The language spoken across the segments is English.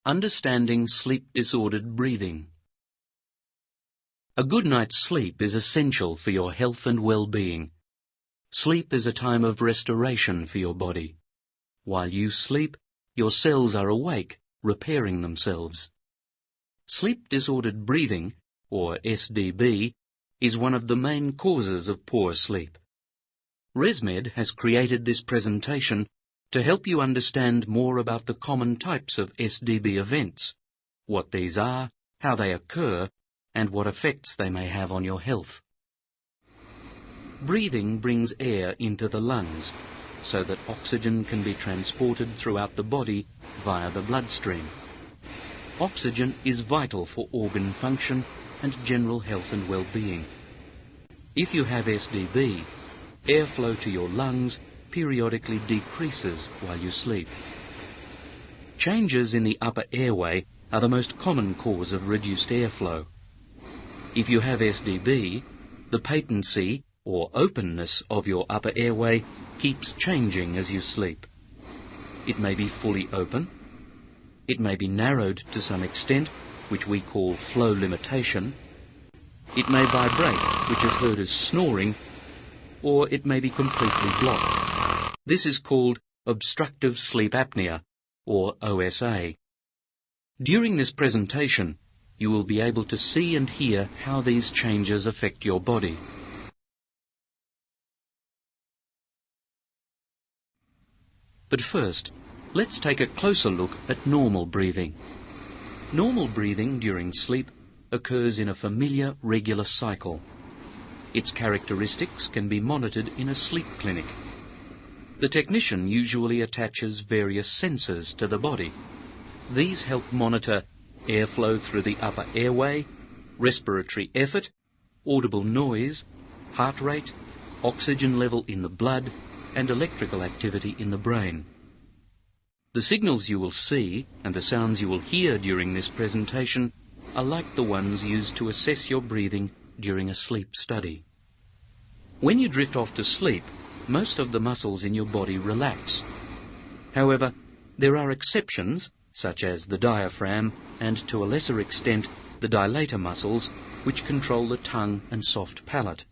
Understanding sleep-disordered breathing. A good night's sleep is essential for your health and well-being. Sleep is a time of restoration for your body. While you sleep, your cells are awake, repairing themselves. Sleep-disordered breathing, or SDB, is one of the main causes of poor sleep. Resmed has created this presentation to help you understand more about the common types of SDB events, what these are, how they occur, and what effects they may have on your health. Breathing brings air into the lungs so that oxygen can be transported throughout the body via the bloodstream. Oxygen is vital for organ function and general health and well-being. If you have SDB, airflow to your lungs periodically decreases while you sleep. Changes in the upper airway are the most common cause of reduced airflow. If you have SDB, the patency or openness of your upper airway keeps changing as you sleep. It may be fully open, it may be narrowed to some extent, which we call flow limitation, it may vibrate, which is heard as snoring, or it may be completely blocked. This is called obstructive sleep apnea, or OSA. During this presentation, you will be able to see and hear how these changes affect your body. But first, let's take a closer look at normal breathing. Normal breathing during sleep occurs in a familiar, regular cycle. Its characteristics can be monitored in a sleep clinic. The technician usually attaches various sensors to the body. These help monitor airflow through the upper airway, respiratory effort, audible noise, heart rate, oxygen level in the blood, and electrical activity in the brain. The signals you will see and the sounds you will hear during this presentation are like the ones used to assess your breathing during a sleep study. When you drift off to sleep, most of the muscles in your body relax. However, there are exceptions, such as the diaphragm and, to a lesser extent, the dilator muscles, which control the tongue and soft palate.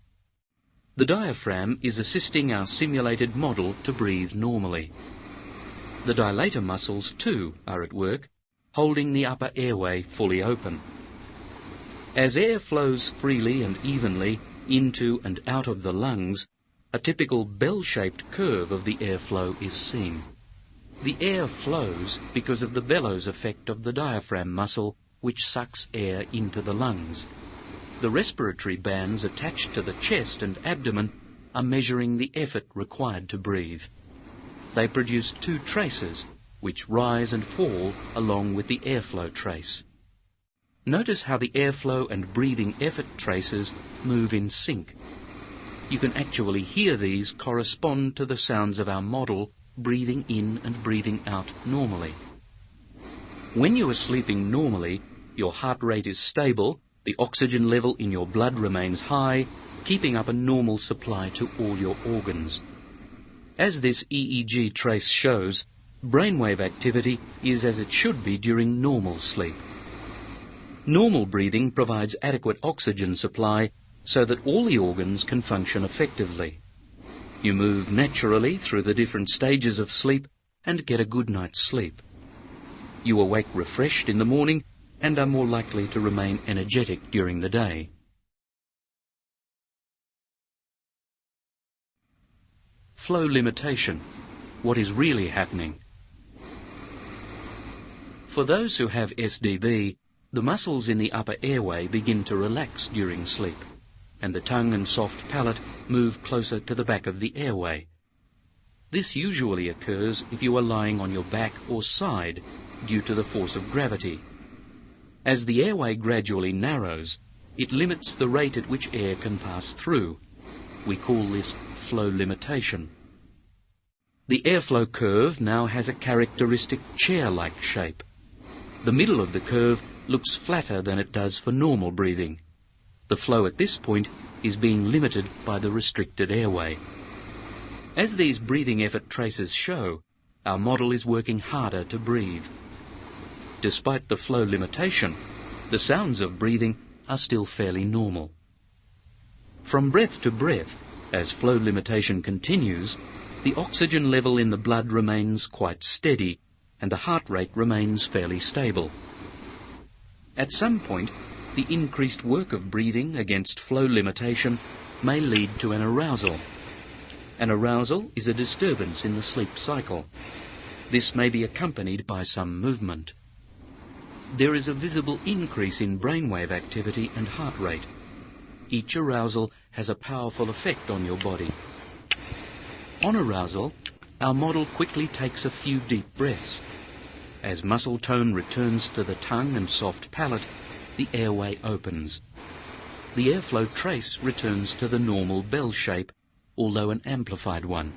The diaphragm is assisting our simulated model to breathe normally. The dilator muscles, too, are at work, holding the upper airway fully open. As air flows freely and evenly into and out of the lungs, a typical bell-shaped curve of the airflow is seen. The air flows because of the bellows effect of the diaphragm muscle, which sucks air into the lungs. The respiratory bands attached to the chest and abdomen are measuring the effort required to breathe. They produce two traces, which rise and fall along with the airflow trace. Notice how the airflow and breathing effort traces move in sync. You can actually hear these correspond to the sounds of our model breathing in and breathing out normally. When you are sleeping normally, your heart rate is stable, the oxygen level in your blood remains high, keeping up a normal supply to all your organs. As this EEG trace shows, brainwave activity is as it should be during normal sleep. Normal breathing provides adequate oxygen supply so that all the organs can function effectively. You move naturally through the different stages of sleep and get a good night's sleep. You awake refreshed in the morning and are more likely to remain energetic during the day. Flow limitation. What is really happening? For those who have SDB, the muscles in the upper airway begin to relax during sleep, and the tongue and soft palate move closer to the back of the airway. This usually occurs if you are lying on your back or side due to the force of gravity. As the airway gradually narrows, it limits the rate at which air can pass through. We call this flow limitation. The airflow curve now has a characteristic chair-like shape. The middle of the curve looks flatter than it does for normal breathing. The flow at this point is being limited by the restricted airway. As these breathing effort traces show, our model is working harder to breathe. Despite the flow limitation, the sounds of breathing are still fairly normal. From breath to breath, as flow limitation continues, the oxygen level in the blood remains quite steady and the heart rate remains fairly stable. At some point, the increased work of breathing against flow limitation may lead to an arousal. An arousal is a disturbance in the sleep cycle. This may be accompanied by some movement. There is a visible increase in brainwave activity and heart rate. Each arousal has a powerful effect on your body. On arousal, our model quickly takes a few deep breaths. As muscle tone returns to the tongue and soft palate, the airway opens. The airflow trace returns to the normal bell shape, although an amplified one.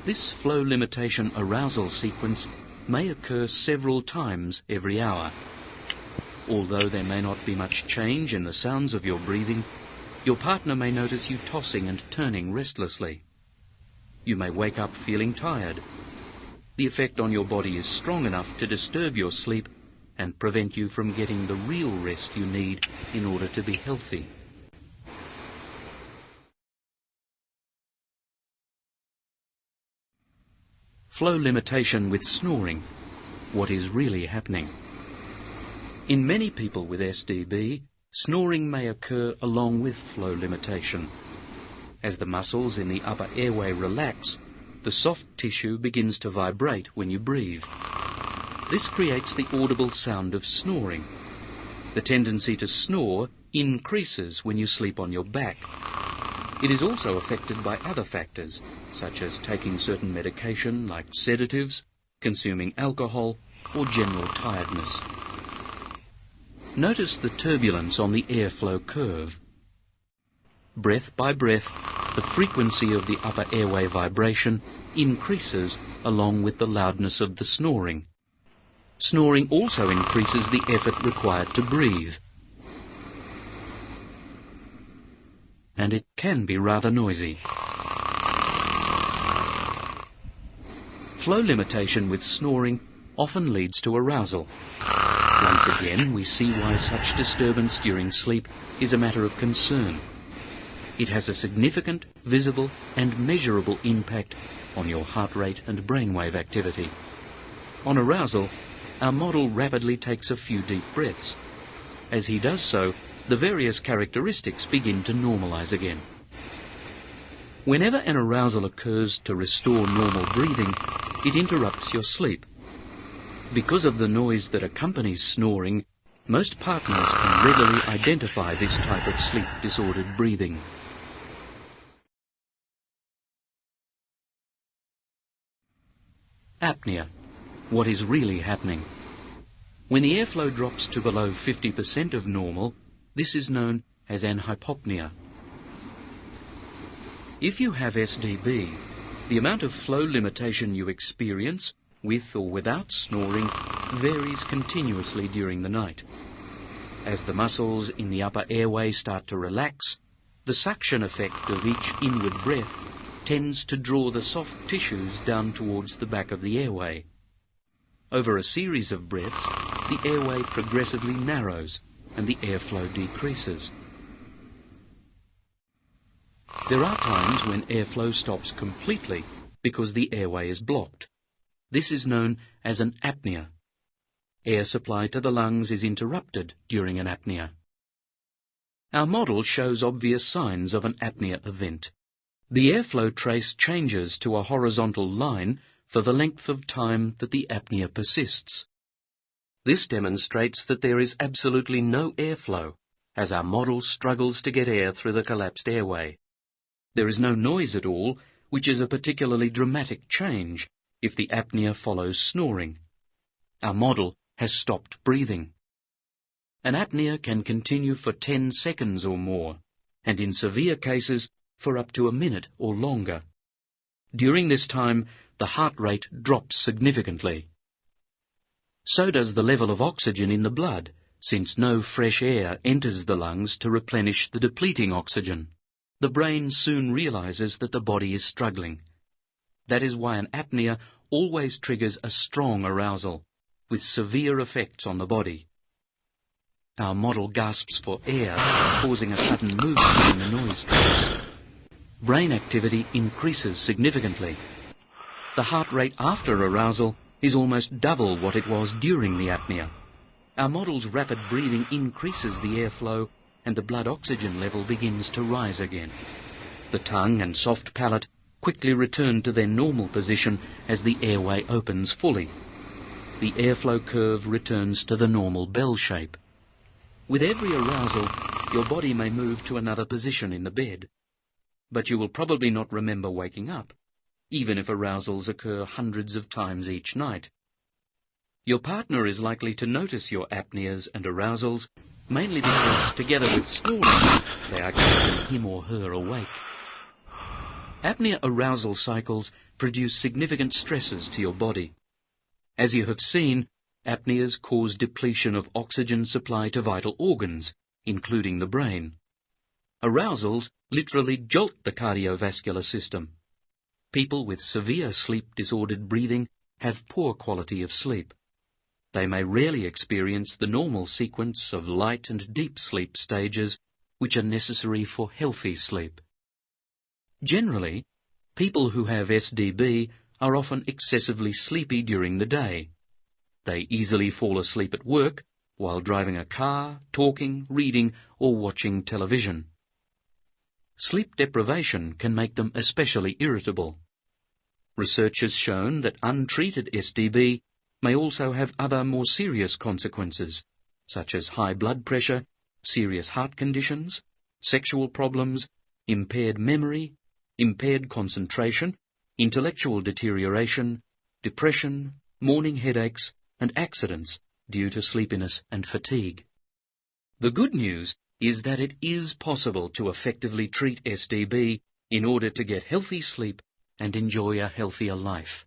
This flow limitation arousal sequence may occur several times every hour. Although there may not be much change in the sounds of your breathing, your partner may notice you tossing and turning restlessly. You may wake up feeling tired. The effect on your body is strong enough to disturb your sleep and prevent you from getting the real rest you need in order to be healthy. Flow limitation with snoring. What is really happening? In many people with SDB, snoring may occur along with flow limitation. As the muscles in the upper airway relax, the soft tissue begins to vibrate when you breathe. This creates the audible sound of snoring. The tendency to snore increases when you sleep on your back. It is also affected by other factors, such as taking certain medication like sedatives, consuming alcohol, or general tiredness. Notice the turbulence on the airflow curve. Breath by breath, the frequency of the upper airway vibration increases along with the loudness of the snoring. Snoring also increases the effort required to breathe. And it can be rather noisy. Flow limitation with snoring often leads to arousal. Once again, we see why such disturbance during sleep is a matter of concern. It has a significant, visible and measurable impact on your heart rate and brainwave activity. On arousal, our model rapidly takes a few deep breaths. As he does so, the various characteristics begin to normalize again. Whenever an arousal occurs to restore normal breathing, it interrupts your sleep. Because of the noise that accompanies snoring, most partners can readily identify this type of sleep-disordered breathing. Apnea. What is really happening? When the airflow drops to below 50% of normal, this is known as an hypopnea. If you have SDB, the amount of flow limitation you experience, with or without snoring, varies continuously during the night. As the muscles in the upper airway start to relax, the suction effect of each inward breath tends to draw the soft tissues down towards the back of the airway. Over a series of breaths, the airway progressively narrows and the airflow decreases. There are times when airflow stops completely because the airway is blocked. This is known as an apnea. Air supply to the lungs is interrupted during an apnea. Our model shows obvious signs of an apnea event. The airflow trace changes to a horizontal line for the length of time that the apnea persists. This demonstrates that there is absolutely no airflow, as our model struggles to get air through the collapsed airway. There is no noise at all, which is a particularly dramatic change if the apnea follows snoring. Our model has stopped breathing. An apnea can continue for 10 seconds or more, and in severe cases for up to a minute or longer. During this time, the heart rate drops significantly. So does the level of oxygen in the blood, since no fresh air enters the lungs to replenish the depleting oxygen. The brain soon realizes that the body is struggling. That is why an apnea always triggers a strong arousal. with severe effects on the body. Our model gasps for air, causing a sudden movement in the noise streams. Brain activity increases significantly. The heart rate after arousal is almost double what it was during the apnea. Our model's rapid breathing increases the airflow and the blood oxygen level begins to rise again. The tongue and soft palate quickly return to their normal position as the airway opens fully. The airflow curve returns to the normal bell shape. With every arousal, your body may move to another position in the bed. But you will probably not remember waking up, even if arousals occur hundreds of times each night. Your partner is likely to notice your apneas and arousals, mainly because, together with snoring, they are keeping him or her awake. Apnea-arousal cycles produce significant stresses to your body. As you have seen, apneas cause depletion of oxygen supply to vital organs, including the brain. Arousals literally jolt the cardiovascular system. People with severe sleep-disordered breathing have poor quality of sleep. They may rarely experience the normal sequence of light and deep sleep stages which are necessary for healthy sleep. Generally, people who have SDB are often excessively sleepy during the day. They easily fall asleep at work, while driving a car, talking, reading, or watching television. Sleep deprivation can make them especially irritable. Research has shown that untreated SDB may also have other more serious consequences, such as high blood pressure, serious heart conditions, sexual problems, impaired memory, impaired concentration, intellectual deterioration, depression, morning headaches, and accidents due to sleepiness and fatigue. The good news is that it is possible to effectively treat SDB in order to get healthy sleep and enjoy a healthier life.